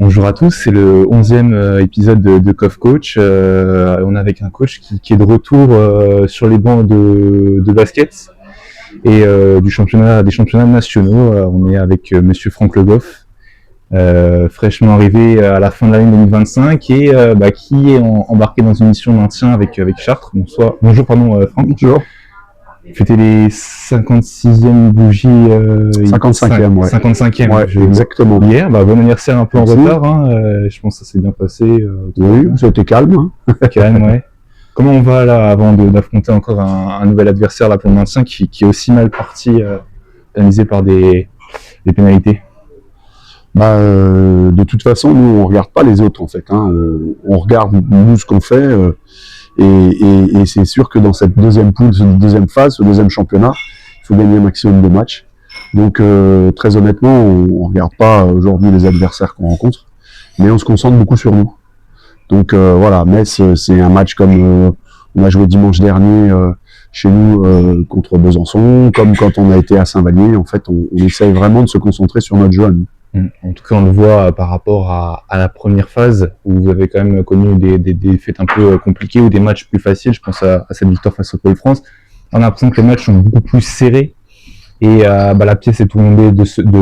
Bonjour à tous, c'est le 11e épisode de Coff Coach. On est avec un coach qui est de retour sur les bancs de basket et des championnats nationaux. On est avec Monsieur Franck Le Goff, fraîchement arrivé à la fin de l'année 2025 et qui est embarqué dans une mission de maintien avec Chartres. Bonjour Franck. Bonjour. Fêter les 56e bougies. 55e, ouais. 55e, ouais, exactement. Hier, bon anniversaire un peu en retard, je pense que ça s'est bien passé. Oui, ça a été calme. Calme, ouais. Comment on va là, avant d'affronter encore un nouvel adversaire là, pour le maintien qui est aussi mal parti, analysé par des pénalités? De toute façon, nous, on regarde pas les autres, en fait. On regarde, nous, ce qu'on fait. Et c'est sûr que dans cette deuxième poule, cette deuxième phase, ce deuxième championnat, il faut gagner un maximum de matchs. Donc, très honnêtement, on regarde pas aujourd'hui les adversaires qu'on rencontre, mais on se concentre beaucoup sur nous. Donc, voilà, Metz, c'est un match comme on a joué dimanche dernier chez nous contre Besançon, comme quand on a été à Saint-Vallier. En fait, on essaye vraiment de se concentrer sur notre jeu à nous. En tout cas, on le voit par rapport à la première phase où vous avez quand même connu des fêtes un peu compliquées ou des matchs plus faciles. Je pense à cette victoire face au Pôle France. On a l'impression que les matchs sont beaucoup plus serrés et la pièce est tournée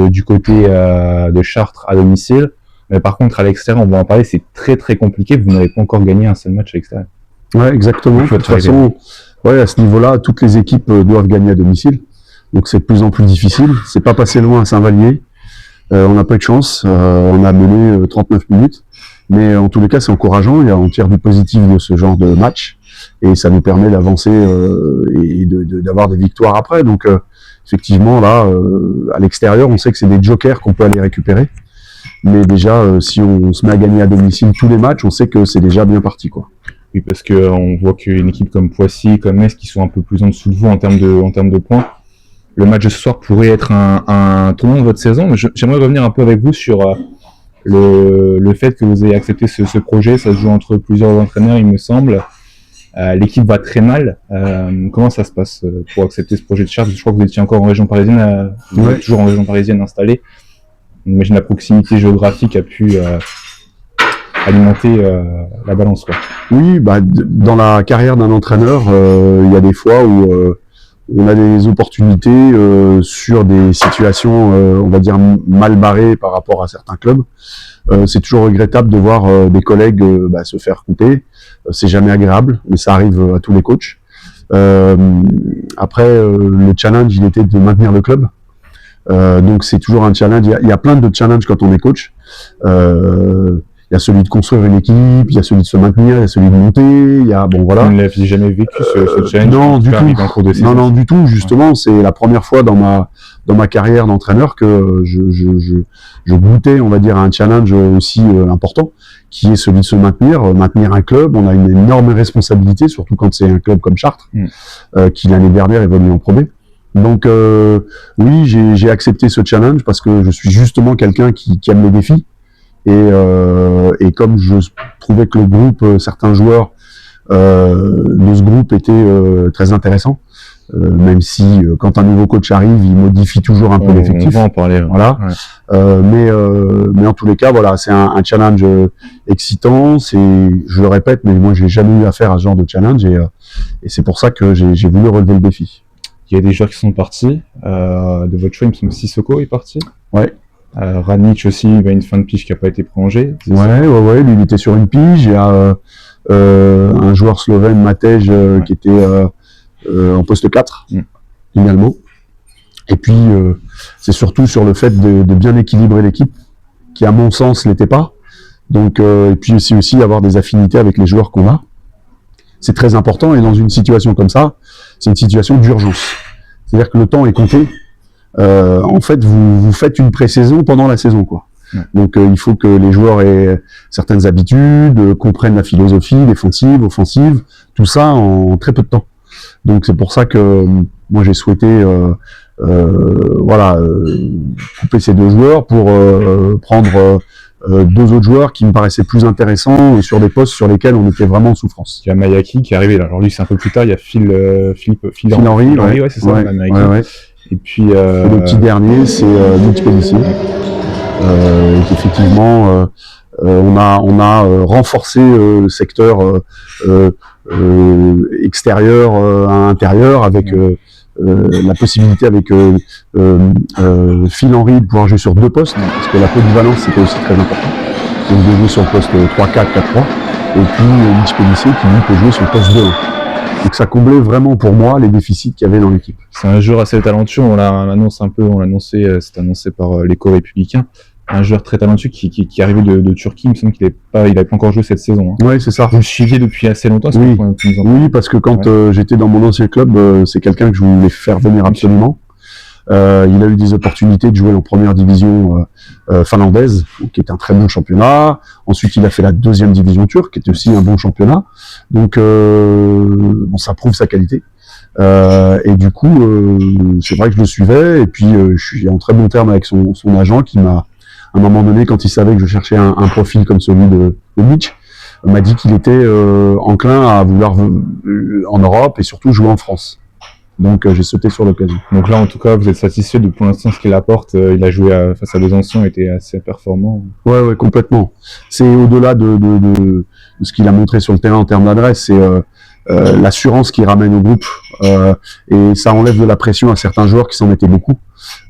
du côté de Chartres à domicile. Mais par contre, à l'extérieur, on va en parler, c'est très très compliqué. Vous n'avez pas encore gagné un seul match à l'extérieur. Ouais, exactement. De toute façon, à ce niveau-là, toutes les équipes doivent gagner à domicile. Donc c'est de plus en plus difficile. C'est pas passé loin à Saint-Vallier. On n'a pas eu de chance, on a mené 39 minutes, mais en tous les cas c'est encourageant, on tire du positif de ce genre de match, et ça nous permet d'avancer et d'avoir des victoires après. Donc effectivement là, à l'extérieur, on sait que c'est des jokers qu'on peut aller récupérer, mais déjà si on se met à gagner à domicile tous les matchs, on sait que c'est déjà bien parti, quoi. Oui, parce que on voit qu'une équipe comme Poissy, comme Metz, qui sont un peu plus en dessous de vous en termes de points, le match de ce soir pourrait être un tournant de votre saison. Mais j'aimerais revenir un peu avec vous sur le fait que vous ayez accepté ce projet. Ça se joue entre plusieurs entraîneurs, il me semble. L'équipe va très mal. Comment ça se passe pour accepter ce projet de Chartres? Je crois que vous étiez encore en région parisienne, vous êtes toujours en région parisienne installé. J'imagine la proximité géographique a pu alimenter la balance, quoi. Oui, dans la carrière d'un entraîneur, il y a des fois où on a des opportunités sur des situations, on va dire, mal barrées par rapport à certains clubs. C'est toujours regrettable de voir des collègues se faire couper. C'est jamais agréable, mais ça arrive à tous les coachs. Après, le challenge, il était de maintenir le club. Donc c'est toujours un challenge. Il y a plein de challenges quand on est coach. Il y a celui de construire une équipe, il y a celui de se maintenir, il y a celui de monter, il y a voilà. Vous ne l'avez jamais vécu ce challenge? Non, du tout. Non, du tout. Justement, c'est la première fois dans ma carrière d'entraîneur que je goûtais, on va dire, à un challenge aussi important, qui est celui de se maintenir un club. On a une énorme responsabilité, surtout quand c'est un club comme Chartres, qui l'année dernière est venu en Pro B. Donc oui, j'ai accepté ce challenge parce que je suis justement quelqu'un qui aime les défis. Et comme je trouvais que le groupe, certains joueurs de ce groupe étaient très intéressants, même si quand un nouveau coach arrive, il modifie toujours un peu l'effectif. On va en parler. Voilà. Ouais. Mais en tous les cas, voilà, c'est un challenge excitant. Je le répète, mais moi j'ai jamais eu affaire à ce genre de challenge et c'est pour ça que j'ai voulu relever le défi. Il y a des joueurs qui sont partis. De votre choix, il me semble que Sissoko est parti. Ouais. Radnić aussi, il a une fin de pige qui n'a pas été prolongée. Ouais, lui il était sur une pige. Il y a un joueur slovène, Matej, qui était en poste 4, finalement. Et puis, c'est surtout sur le fait de bien équilibrer l'équipe, qui à mon sens l'était pas. Donc, et puis aussi avoir des affinités avec les joueurs qu'on a. C'est très important, et dans une situation comme ça, c'est une situation d'urgence. C'est-à-dire que le temps est compté. En fait, vous faites une pré-saison pendant la saison, quoi. Ouais. Donc, il faut que les joueurs aient certaines habitudes, comprennent la philosophie défensive, offensive, tout ça en très peu de temps. Donc, c'est pour ça que moi j'ai souhaité, couper ces deux joueurs pour prendre deux autres joueurs qui me paraissaient plus intéressants sur des postes sur lesquels on était vraiment en souffrance. Il y a Mayaki qui est arrivé là. Alors lui, c'est un peu plus tard. Il y a Phil Henry, c'est ça, américain. Ouais. Et puis le petit dernier, c'est Mitch Pellissier. et qu'effectivement on a renforcé le secteur extérieur à intérieur avec la possibilité avec Phil Henry de pouvoir jouer sur 2 postes, parce que la polyvalence c'était aussi très important. Donc de jouer sur le poste 3-4, 4-3, et puis Mitch Pélissier qui lui peut jouer sur le poste 2. Donc ça comblait vraiment pour moi les déficits qu'il y avait dans l'équipe. C'est un joueur assez talentueux, on l'annonce un peu, c'est annoncé par l'éco-républicain. Un joueur très talentueux qui est arrivé de Turquie, il me semble qu'il n'avait pas encore joué cette saison. Hein. Oui, c'est ça. Vous le suiviez depuis assez longtemps. Oui, parce que quand j'étais dans mon ancien club, c'est quelqu'un que je voulais faire venir absolument. Il a eu des opportunités de jouer en première division finlandaise, qui est un très bon championnat. Ensuite, il a fait la 2e division turque, qui est aussi un bon championnat. Donc, ça prouve sa qualité. Et du coup, c'est vrai que je le suivais. Et puis, je suis en très bon terme avec son agent qui m'a, à un moment donné, quand il savait que je cherchais un profil comme celui de Mitch, m'a dit qu'il était enclin à vouloir en Europe et surtout jouer en France. Donc j'ai sauté sur l'occasion. Donc là, en tout cas, vous êtes satisfait de pour l'instant ce qu'il apporte. Il a joué face à Besançon, était assez performant. Ouais, complètement. C'est au-delà de ce qu'il a montré sur le terrain en termes d'adresse, c'est l'assurance qu'il ramène au groupe. Et ça enlève de la pression à certains joueurs qui s'en mettaient beaucoup.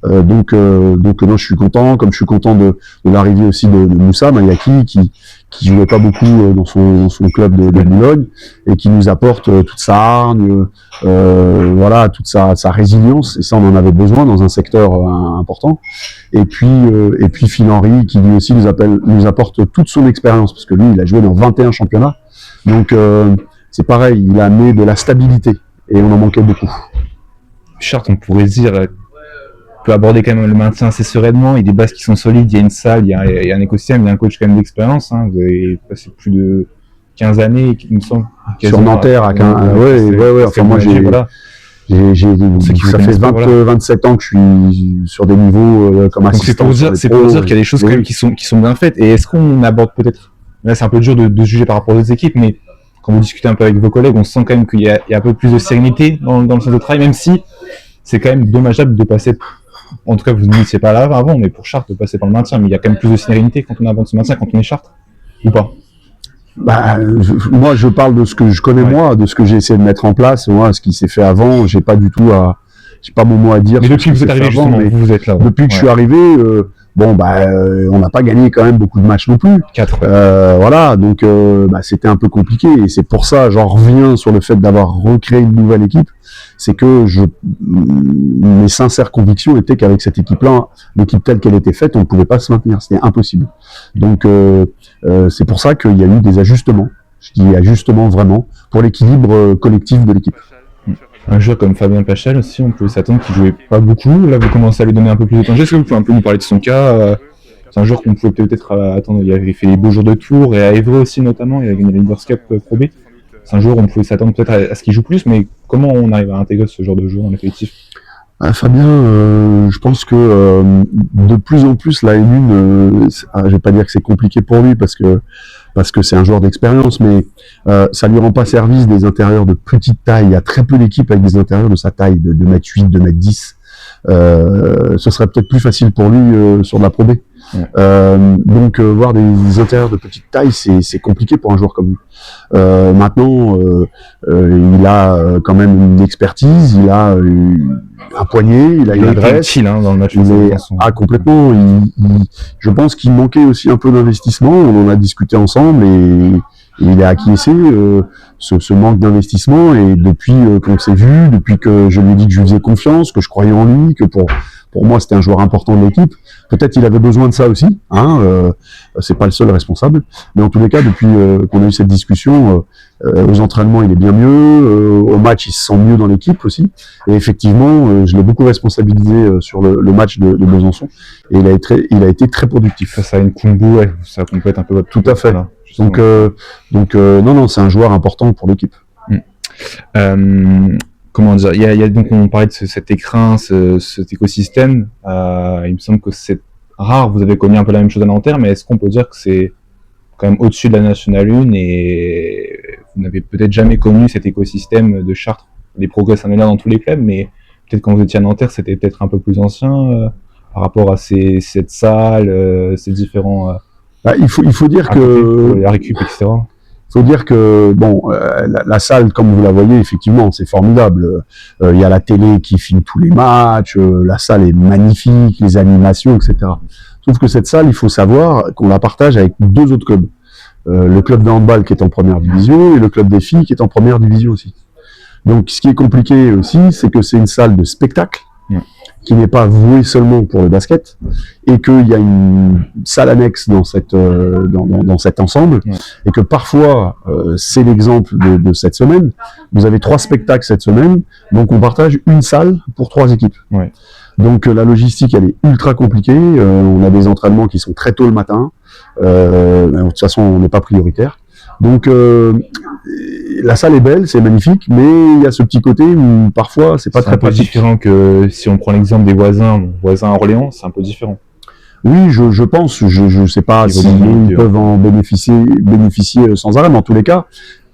Donc non, je suis content, comme je suis content de l'arrivée aussi de Moussa Mayaki qui jouait pas beaucoup dans son club de Boulogne et qui nous apporte toute sa hargne, voilà, toute sa résilience, et ça on en avait besoin dans un secteur important. Et puis Phil Henry qui lui aussi nous apporte toute son expérience, parce que lui il a joué dans 21 championnats. Donc c'est pareil, il a amené de la stabilité et on en manquait beaucoup. Chartres, on pourrait dire, peut aborder quand même le maintien assez sereinement. Il y a des bases qui sont solides, il y a une salle, il y a un écosystème, il y a un coach quand même d'expérience. Hein. Vous avez passé plus de 15 années, il me semble. Sur Nanterre, à 15 ouais. Enfin, moi, ça fait 27 ans que je suis sur des niveaux comme assistant. C'est pour dire qu'il y a des choses quand même qui sont bien faites. Et est-ce qu'on aborde peut-être, là c'est un peu dur de juger par rapport aux équipes, mais quand vous discutez un peu avec vos collègues, on sent quand même qu'il y a un peu plus de sérénité dans le sens de travail, même si c'est quand même dommageable de passer, en tout cas vous n'étiez pas là avant, mais pour Chartres de passer par le maintien, mais il y a quand même plus de sérénité quand on avance ce maintien, quand on est Chartres, ou pas? Moi je parle de ce que je connais, moi, de ce que j'ai essayé de mettre en place, moi, ce qui s'est fait avant, j'ai pas mon mot à dire. Mais depuis que vous êtes arrivé, justement, vous êtes là. Depuis que je suis arrivé, on n'a pas gagné quand même beaucoup de matchs non plus. 4. Voilà, donc c'était un peu compliqué, et c'est pour ça, j'en reviens sur le fait d'avoir recréé une nouvelle équipe. C'est que mes sincères convictions étaient qu'avec cette équipe-là, l'équipe telle qu'elle était faite, on ne pouvait pas se maintenir, c'était impossible. Donc c'est pour ça qu'il y a eu des ajustements. Je dis ajustements vraiment pour l'équilibre collectif de l'équipe. Un joueur comme Fabien Pachel aussi, on pouvait s'attendre qu'il jouait pas beaucoup. Là, vous commencez à lui donner un peu plus de temps. Est-ce que vous pouvez un peu nous parler de son cas? C'est un joueur qu'on pouvait peut-être attendre. Il avait fait les beaux jours de Tours et à Évreux aussi notamment. Il a gagné la Leaders Cup Pro B. C'est un joueur où on pouvait s'attendre peut-être à ce qu'il joue plus, mais comment on arrive à intégrer ce genre de joueur dans l'effectif? Fabien, je pense que de plus en plus la M1, je vais pas dire que c'est compliqué pour lui parce que c'est un joueur d'expérience, mais ça lui rend pas service des intérieurs de petite taille. Il y a très peu d'équipes avec des intérieurs de sa taille, de 2m8, 2m10. Ce serait peut-être plus facile pour lui sur de la Pro B. Donc voir des intérieurs de petite taille, c'est compliqué pour un joueur comme lui. Maintenant, il a quand même une expertise, il a un poignet, il a une adresse. Dans le match. Complètement. Je pense qu'il manquait aussi un peu d'investissement. On en a discuté ensemble et il a acquiescé ce manque d'investissement. Et depuis qu'on s'est vu, depuis que je lui ai dit que je lui faisais confiance, que je croyais en lui, que pour moi c'était un joueur important de l'équipe. Peut-être il avait besoin de ça aussi. C'est pas le seul responsable. Mais en tous les cas, depuis qu'on a eu cette discussion, aux entraînements il est bien mieux, au match il se sent mieux dans l'équipe aussi. Et effectivement, je l'ai beaucoup responsabilisé sur le match de Besançon. Et il a été très productif. Ça a une combo, ça complète un peu votre. Tout à fait. Là, donc non, c'est un joueur important pour l'équipe. Comment dire, il y a donc, on parlait de cet écrin, cet écosystème. Il me semble que c'est rare. Vous avez connu un peu la même chose à Nanterre, mais est-ce qu'on peut dire que c'est quand même au-dessus de la Nationale 1 et vous n'avez peut-être jamais connu cet écosystème de Chartres? Les progrès, ça en est là dans tous les clubs, mais peut-être quand vous étiez à Nanterre, c'était peut-être un peu plus ancien. par rapport à cette salle, ces différents Il faut dire que la récup, etc. Faut dire que bon, la salle, comme vous la voyez, effectivement, c'est formidable. Il y a la télé qui filme tous les matchs, la salle est magnifique, les animations, etc. Sauf que cette salle, il faut savoir qu'on la partage avec 2 autres clubs. Le club de handball qui est en première division et le club des filles qui est en première division aussi. Donc, ce qui est compliqué aussi, c'est que c'est une salle de spectacle qui n'est pas vouée seulement pour le basket et qu'il y a une salle annexe dans cet ensemble et que parfois, c'est l'exemple de cette semaine, vous avez 3 spectacles cette semaine, donc on partage une salle pour 3 équipes. Ouais. Donc la logistique, elle est ultra compliquée, on a des entraînements qui sont très tôt le matin, de toute façon on n'est pas prioritaire. Donc la salle est belle, c'est magnifique, mais il y a ce petit côté où parfois c'est pas très pratique. C'est différent que si on prend l'exemple des voisins à Orléans, c'est un peu différent. Oui, je pense, je sais pas si ils peuvent en bénéficier sans arrêt, mais en tous les cas,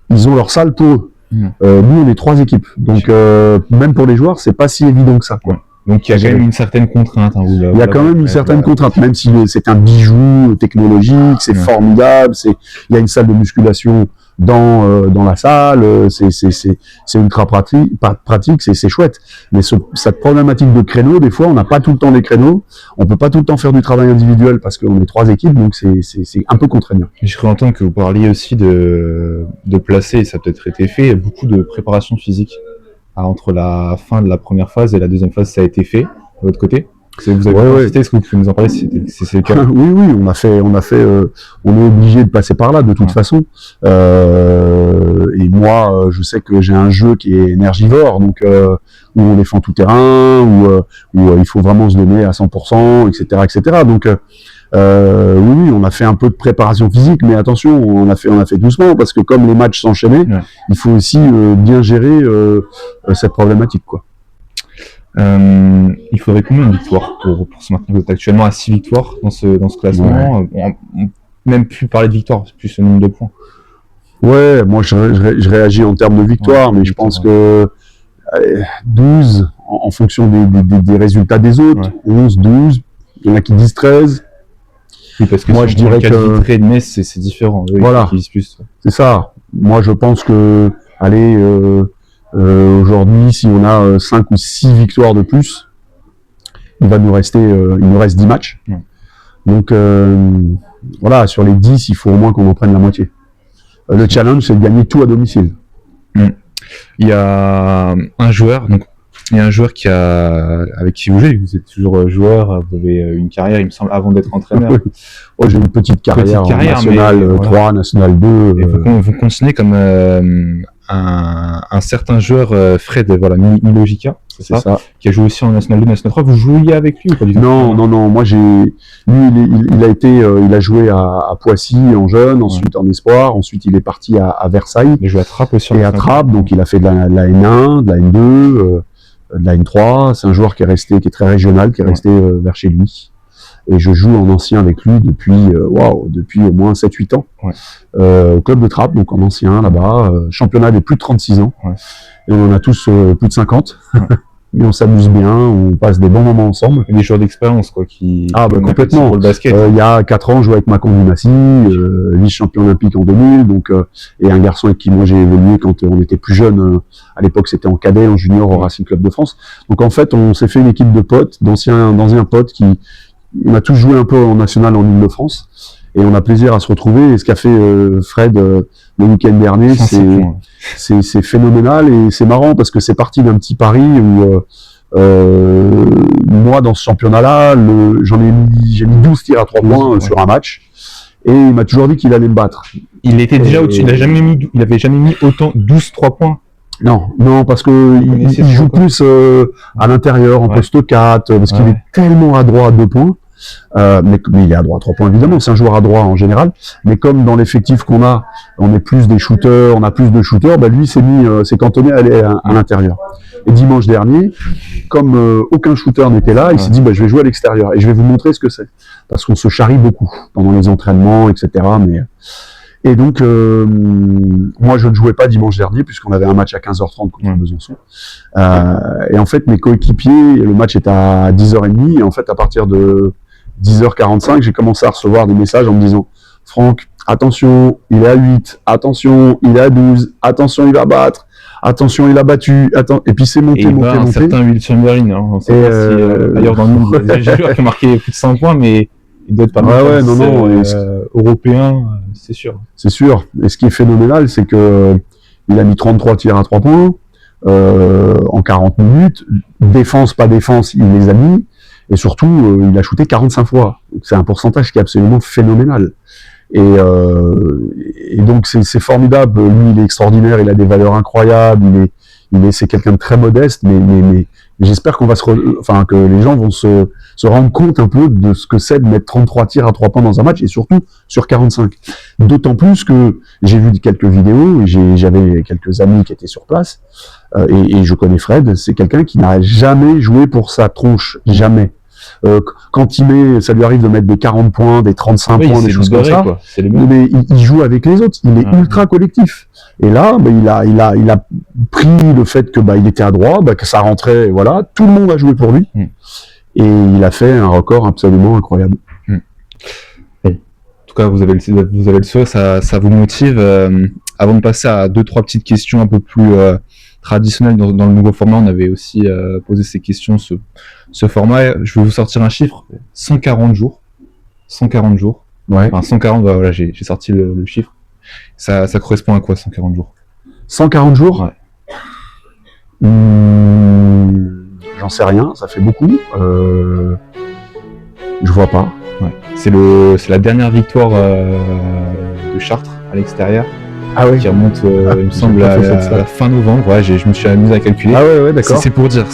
ils ont leur salle pour eux. Nous, on est 3 équipes, donc même pour les joueurs, c'est pas si évident que ça, quoi. Donc il y a quand même une certaine contrainte. Hein, il y a quand même une certaine contrainte, même si c'est un bijou technologique, c'est formidable, il y a une salle de musculation dans la salle, c'est ultra pratique, c'est chouette. Mais cette problématique de créneaux, des fois, on n'a pas tout le temps les créneaux, on peut pas tout le temps faire du travail individuel parce qu'on est 3 équipes, donc c'est un peu contraignant. Je crois entendre que vous parliez aussi de placer, ça a peut-être été fait, beaucoup de préparation physique. Entre la fin de la première phase et la deuxième phase, ça a été fait de votre côté. Vous avez est-ce que vous pouvez nous en parler si c'est le cas? Oui, on a fait, on est obligé de passer par là de toute façon. Et moi, je sais que j'ai un jeu qui est énergivore, donc où on défend tout terrain, où il faut vraiment se donner à 100%, etc. Donc oui, on a fait un peu de préparation physique, mais attention, on a fait doucement parce que comme les matchs s'enchaînaient, il faut aussi bien gérer cette problématique, quoi. Il faudrait combien de victoires pour se maintenir? Vous êtes actuellement à 6 victoires dans ce classement. On même plus parler de victoires, c'est plus le nombre de points. Ouais, moi je réagis en termes de victoires, mais je pense que 12 en fonction des résultats des autres, 11, 12, il y en a qui disent 13. Oui, parce que moi je dirais que de Metz, c'est différent. Voilà, c'est ça. Moi je pense que aujourd'hui, si on a 5 ou 6 victoires de plus, il nous reste 10 matchs. Donc voilà, sur les 10, il faut au moins qu'on en prenne la moitié. Le challenge, c'est de gagner tout à domicile. Il y a un joueur, avec qui vous jouez, vous êtes toujours joueur, vous avez une carrière, il me semble, avant d'être entraîneur. J'ai une petite carrière en National 3, National 2. Vous continuez comme un certain joueur, Fred Milojica, c'est ça, qui a joué aussi en National 2, National 3. Vous jouiez avec lui ou pas du tout? Non. Moi, il a joué à Poissy en jeune, ensuite en espoir, ensuite il est parti à Versailles. Il a joué à Trappes aussi. Et à Trappes, donc il a fait de la N1, de la N2, de la N3. C'est un joueur qui est très régional, qui est resté vers chez lui. Et je joue en ancien avec lui depuis au moins 7-8 ans. Au club de Trappes, donc en ancien là-bas. Championnat des plus de 36 ans. Et on en a tous plus de 50. Mais on s'amuse bien, on passe des bons moments ensemble. Et des joueurs d'expérience, quoi, complètement. Pour le basket. Il y a 4 ans, je jouais avec Macon Dumassi, vice-champion olympique en 2000, donc, et un garçon avec qui moi j'ai évolué quand on était plus jeune. À l'époque, c'était en cadet, en junior, au Racing Club de France. Donc en fait, on s'est fait une équipe de potes, d'anciens potes on a tous joué un peu en national en Ile-de-France. Et on a plaisir à se retrouver. Et ce qu'a fait Fred le week-end dernier, c'est phénoménal et c'est marrant parce que c'est parti d'un petit pari où moi dans ce championnat-là, j'ai mis 12 tirs à 3 points sur un match. Et il m'a toujours dit qu'il allait me battre. Il était déjà au-dessus. Il avait jamais mis autant 12-3 points. Non, parce que il joue plus à l'intérieur, en poste 4, parce qu'il est tellement adroit à 2 points. Mais il est adroit à 3 points, évidemment, c'est un joueur adroit en général. Mais comme dans l'effectif qu'on a, on est plus des shooters, on a plus de shooters, lui s'est cantonné à aller à l'intérieur. Et dimanche dernier, comme aucun shooter n'était là, il s'est dit je vais jouer à l'extérieur et je vais vous montrer ce que c'est. Parce qu'on se charrie beaucoup pendant les entraînements, etc. Et donc, moi, je ne jouais pas dimanche dernier, puisqu'on avait un match à 15h30 contre Besançon. Et en fait, mes coéquipiers, le match est à 10h30, et en fait, à partir de 10h45, j'ai commencé à recevoir des messages en me disant « Franck, attention, il est à 8, attention, il est à 12, attention, il va battre, attention, il a battu, et puis c'est monté, monté. Un certain Will Chamberlain, hein. On sait pas si, ailleurs dans le monde, il y a des joueurs qui ont marqué plus de 100 points, mais il doit être pas mal. Européen, c'est sûr. C'est sûr. Et ce qui est phénoménal, c'est que il a mis 33 tirs à 3 points en 40 minutes. Défense, pas défense, il les a mis. Et surtout, il a shooté 45 fois. Donc, c'est un pourcentage qui est absolument phénoménal. Et donc, c'est formidable. Lui, il est extraordinaire. Il a des valeurs incroyables. C'est quelqu'un de très modeste. Mais j'espère qu'on va que les gens vont se rendre compte un peu de ce que c'est de mettre 33 tirs à 3 points dans un match, et surtout sur 45. D'autant plus que j'ai vu quelques vidéos, et j'avais quelques amis qui étaient sur place, et je connais Fred, c'est quelqu'un qui n'a jamais joué pour sa tronche, jamais. Quand ça lui arrive de mettre des 40 points, des 35 points, des choses comme ça, mais il joue avec les autres, il est ultra collectif. Et là, il a pris le fait que il était à droite, que ça rentrait, voilà, tout le monde a joué pour lui, et il a fait un record absolument incroyable. En tout cas, vous avez le sourire, ça vous motive. Avant de passer à 2-3 petites questions un peu plus traditionnelles dans le nouveau format, on avait aussi posé ces questions, ce format. Je vais vous sortir un chiffre, 140 jours. 140 jours. Ouais. Enfin, 140, voilà, j'ai sorti le chiffre. Ça correspond à quoi, 140 jours? 140 jours? Ouais. J'en sais rien, ça fait beaucoup. Je vois pas. Ouais. C'est la dernière victoire de Chartres à l'extérieur. Ah ouais. Qui remonte, il me semble, à la fin novembre. Ouais, je me suis amusé à calculer. Ah ouais, d'accord. C'est pour dire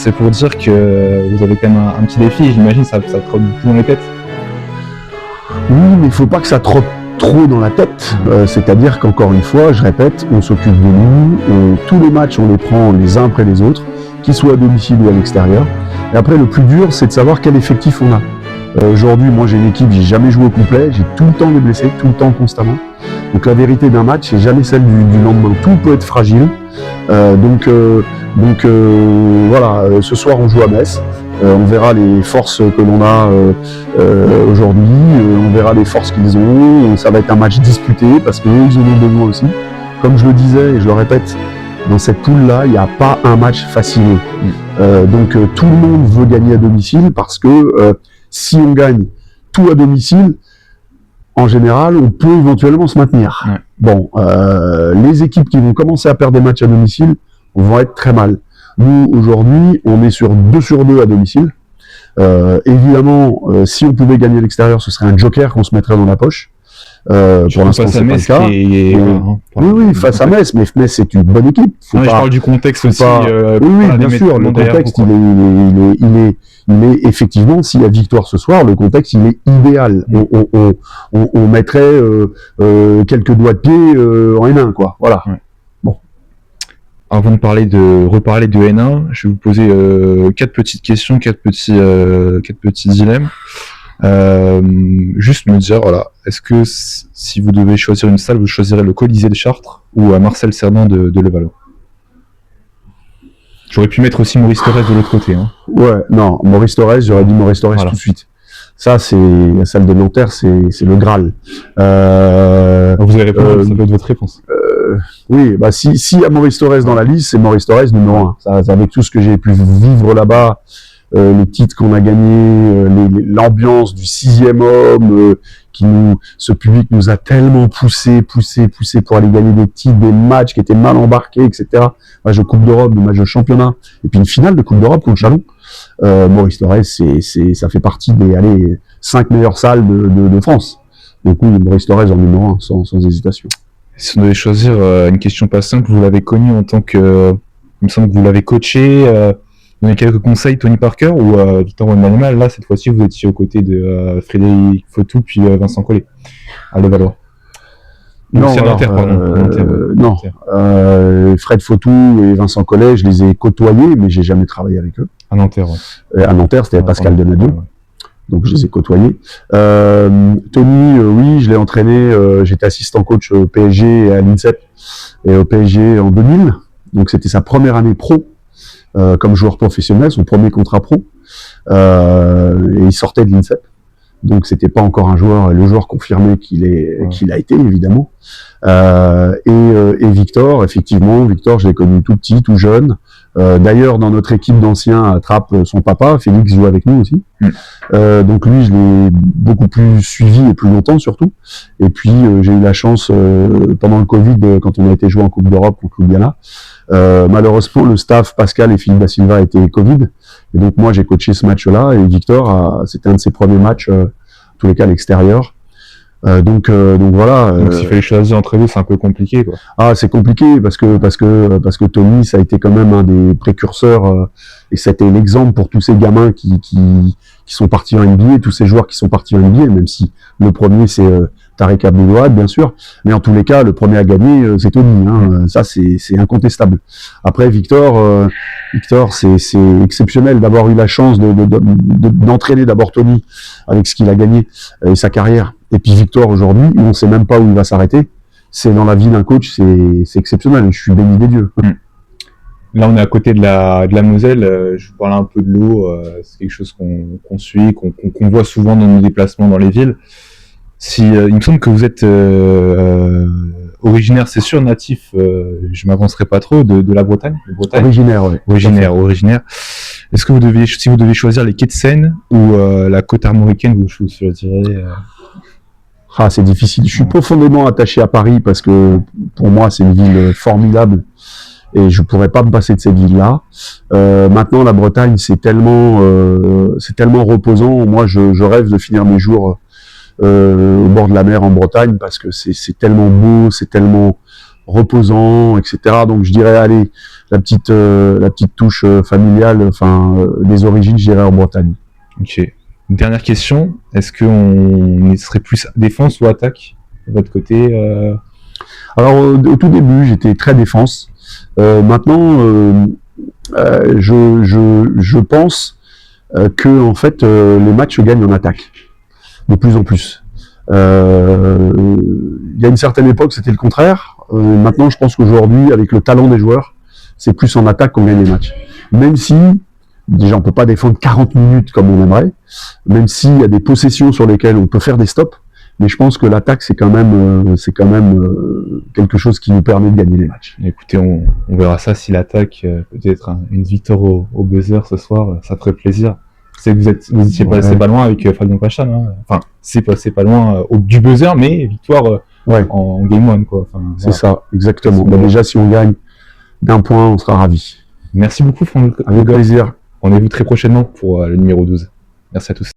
que vous avez quand même un petit défi. J'imagine ça trotte beaucoup dans les têtes. Oui, mais il faut pas que ça trotte trop dans la tête. C'est-à-dire qu'encore une fois, je répète, on s'occupe de nous. Et tous les matchs, on les prend les uns après les autres, qu'ils soient à domicile ou à l'extérieur. Et après, le plus dur, c'est de savoir quel effectif on a. Aujourd'hui, moi, j'ai une équipe, j'ai jamais joué au complet, j'ai tout le temps des blessés, tout le temps, constamment. Donc la vérité d'un match, c'est jamais celle du lendemain. Tout peut être fragile. Donc voilà, ce soir, on joue à Metz. On verra les forces que l'on a aujourd'hui. On verra les forces qu'ils ont. Ça va être un match disputé parce qu'eux, ils en ont besoin aussi. Comme je le disais et je le répète, dans cette poule-là, il n'y a pas un match facile. Donc tout le monde veut gagner à domicile parce que si on gagne tout à domicile, en général, on peut éventuellement se maintenir. Ouais. Bon, les équipes qui vont commencer à perdre des matchs à domicile vont être très mal. Nous, aujourd'hui, on est sur 2 sur 2 à domicile. Évidemment, si on pouvait gagner à l'extérieur, ce serait un joker qu'on se mettrait dans la poche. Pour l'instant, c'est pas le cas. Oui, face à Metz, mais Metz, c'est une bonne équipe. Je parle du contexte aussi. Oui, bien sûr, le contexte, il est effectivement, s'il y a victoire ce soir, le contexte, il est idéal. On mettrait quelques doigts de pied en N1, quoi. Voilà. Ouais. Bon. Avant de reparler de N1, je vais vous poser 4 petites questions, 4 petits dilemmes. Juste me dire, voilà, est-ce que si vous devez choisir une salle, vous choisirez le Colisée de Chartres ou à Marcel Cerdan de Levallois? J'aurais pu mettre aussi Maurice Thorez de l'autre côté. Hein. Ouais, non, Maurice Thorez, j'aurais dit Maurice Thorez tout de suite. Ça, c'est la salle de Nanterre, c'est le Graal. Vous allez répondre, ça peut être votre réponse. Oui, bah si y a Maurice Thorez dans la liste, c'est Maurice Thorez numéro 1. Ça, avec tout ce que j'ai pu vivre là-bas, les titres qu'on a gagnés, l'ambiance du 6e homme, ce public nous a tellement poussé pour aller gagner des titres, des matchs qui étaient mal embarqués, etc. Match de Coupe d'Europe, de match de championnat, et puis une finale de Coupe d'Europe contre Chalon. Maurice Thorez, ça fait partie des 5 meilleures salles de France. Donc oui, Maurice Thorez en numéro 1, sans hésitation. Si on devait choisir une question pas simple, vous l'avez connu en tant que... il me semble que vous l'avez coaché, donné quelques conseils, Tony Parker, ou Victor Wembanyama, là, cette fois-ci, vous étiez aux côtés de Frédéric Fautou, puis Vincent Collet, à Levallois. Non, non. Fred Fautou et Vincent Collet, je les ai côtoyés, mais j'ai jamais travaillé avec eux. À Nanterre, ouais. À Nanterre, c'était Pascal Denadio. Donc je les ai côtoyés. Tony, oui, je l'ai entraîné. J'étais assistant coach au PSG et à l'INSEP et au PSG en 2000. Donc c'était sa première année pro comme joueur professionnel, son premier contrat pro. Et il sortait de l'INSEP. Donc c'était pas encore le joueur confirmé qu'il a été évidemment. Et Victor, effectivement, je l'ai connu tout petit, tout jeune. D'ailleurs, dans notre équipe d'anciens à Trappes, son papa, Félix, joue avec nous aussi. Donc lui, je l'ai beaucoup plus suivi et plus longtemps surtout. Et puis j'ai eu la chance pendant le Covid, quand on a été joué en Coupe d'Europe contre Ljubljana. Malheureusement, le staff Pascal et Philippe da Silva étaient Covid. Et donc moi, j'ai coaché ce match-là. Et Victor, c'était un de ses premiers matchs, en tous les cas à l'extérieur. Donc voilà. Donc s'il fallait choisir entre deux, c'est un peu compliqué, quoi. Ah, c'est compliqué parce que Tony, ça a été quand même un des précurseurs et c'était l'exemple pour tous ces gamins qui sont partis en NBA, tous ces joueurs qui sont partis en NBA, même si le premier c'est Tarek Abdelouad, bien sûr, mais en tous les cas, le premier à gagner, c'est Tony. Ça, c'est incontestable. Après, Victor, c'est exceptionnel d'avoir eu la chance d'entraîner d'abord Tony avec ce qu'il a gagné et sa carrière. Et puis Victor, aujourd'hui, on ne sait même pas où il va s'arrêter. C'est dans la vie d'un coach, c'est exceptionnel. Je suis béni des dieux. Là, on est à côté de la Moselle. Je vous parlais un peu de l'eau. C'est quelque chose qu'on suit, qu'on voit souvent dans nos déplacements dans les villes. Il me semble que vous êtes originaire, c'est sûr, natif. Je m'avancerai pas trop de la Bretagne. Originaire, oui. Originaire. Est-ce que si vous deviez choisir les quais de Seine ou la côte armoricaine, vous choisirez Ah, c'est difficile. Je suis profondément attaché à Paris parce que pour moi, c'est une ville formidable et je pourrais pas me passer de cette ville-là. Maintenant, la Bretagne, c'est tellement reposant. Moi, je rêve de finir mes jours au bord de la mer en Bretagne parce que c'est tellement beau, c'est tellement reposant, etc. Donc, je dirais, allez, la petite touche familiale, des origines, je dirais en Bretagne. Ok. Une dernière question, est-ce qu'on serait plus défense ou attaque de votre côté Alors au tout début, j'étais très défense. Maintenant, je pense que en fait les matchs se gagnent en attaque, de plus en plus. Il y a une certaine époque, c'était le contraire. Maintenant, je pense qu'aujourd'hui, avec le talent des joueurs, c'est plus en attaque qu'on gagne les matchs. Même si déjà, on peut pas défendre 40 minutes comme on aimerait, même s'il y a des possessions sur lesquelles on peut faire des stops. Mais je pense que l'attaque, c'est quand même quelque chose qui nous permet de gagner les matchs. Écoutez, on verra ça si l'attaque peut-être une victoire au buzzer ce soir, ça ferait plaisir. C'est que vous étiez passé pas loin avec Fabien Pachan, hein. Enfin, c'est passé pas loin du buzzer, mais victoire en game one, quoi. C'est ça, exactement. Déjà, si on gagne d'un point, on sera ravis. Merci beaucoup, Franck. Avec plaisir. Rendez-vous très prochainement pour le numéro 12. Merci à tous.